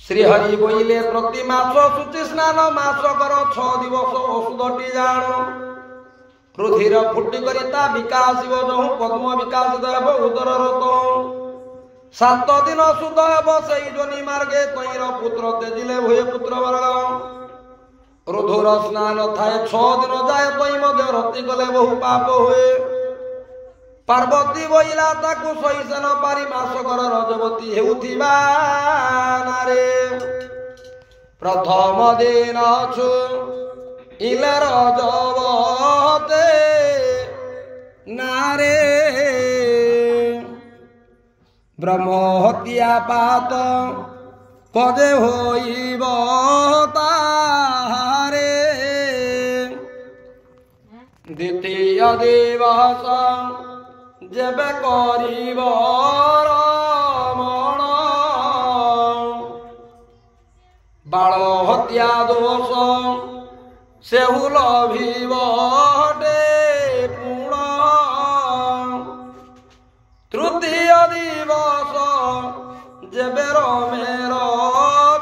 श्रीहरि बोले प्रति मास शुचि स्नान मास कर 6 दिवस औषधटी जाण रुधिर फुटी करिता विकास जो पद्म विकास देव उदर रत 7 दिन सुध हेब से जोनि मार्गे तईर पुत्र तेजिले हुए पुत्र वर्ग रुधुर स्नान थाए 6 दिन जाए तई मध्य रति गले बहु पाप हुए पार्वती बोइला ताकू सहीसे न पारी मासकर रजवती हेउथिबा नारे प्रथम दिन छु इले रजवते नारे ब्रह्म हत्या पात कदे होइब तारे द्वितीय दिवस जेबे करिब रमण बाल हत्या दोष सेहु लभिब पुण तृतीय दिवस जेबे रमेर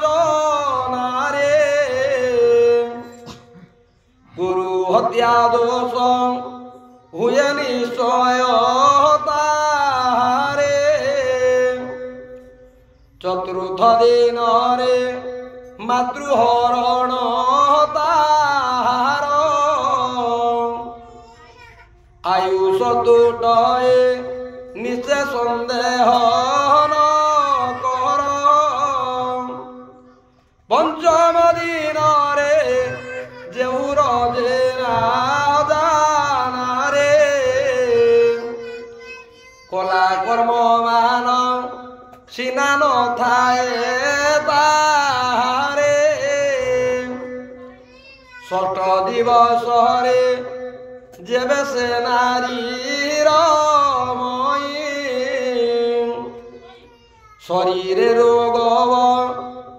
जनारे गुरु हत्या दोष हुए निश्चय तारे चतुर्थ दिन रे मातृहरण तार आयुष दुटए निश्चय संदेह न कर पंचम दिन रे जेहु रजे कला कर्म मान सीना न थाए तारे षष्ठ दिवस रे जेबे से नारी रमई शरीर रोग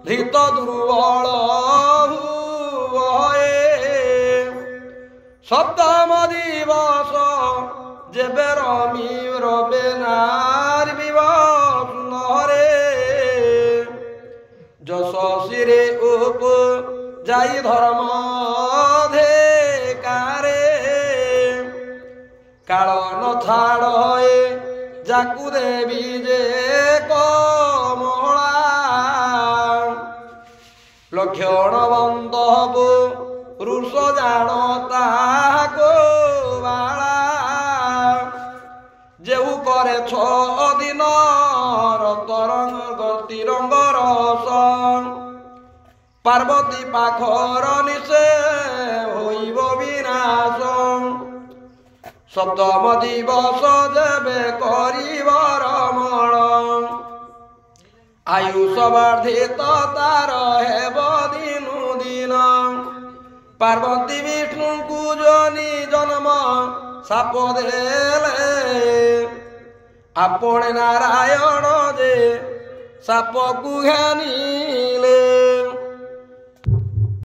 धृत दुर्बल हुए सप्तम दिवस जेबे रमी रबे नार विवाह रे जशशिरे उप जाई धर्म धे कारे काल न छाड़े जाकु देवी जे कमला लक्षण बंधबु रुष जानता को बाला जेहु करे 6 दिन रतरंग तिरंग रस पार्वती पाखर निशे होइब विनाश सप्तम दिवस जेबे करिब रमण आयुष वर्धित तार हेब दिनु दिन पार्वती विष्णु को जोनि जन्म साप देले आपणे नारायण जे साप को घानी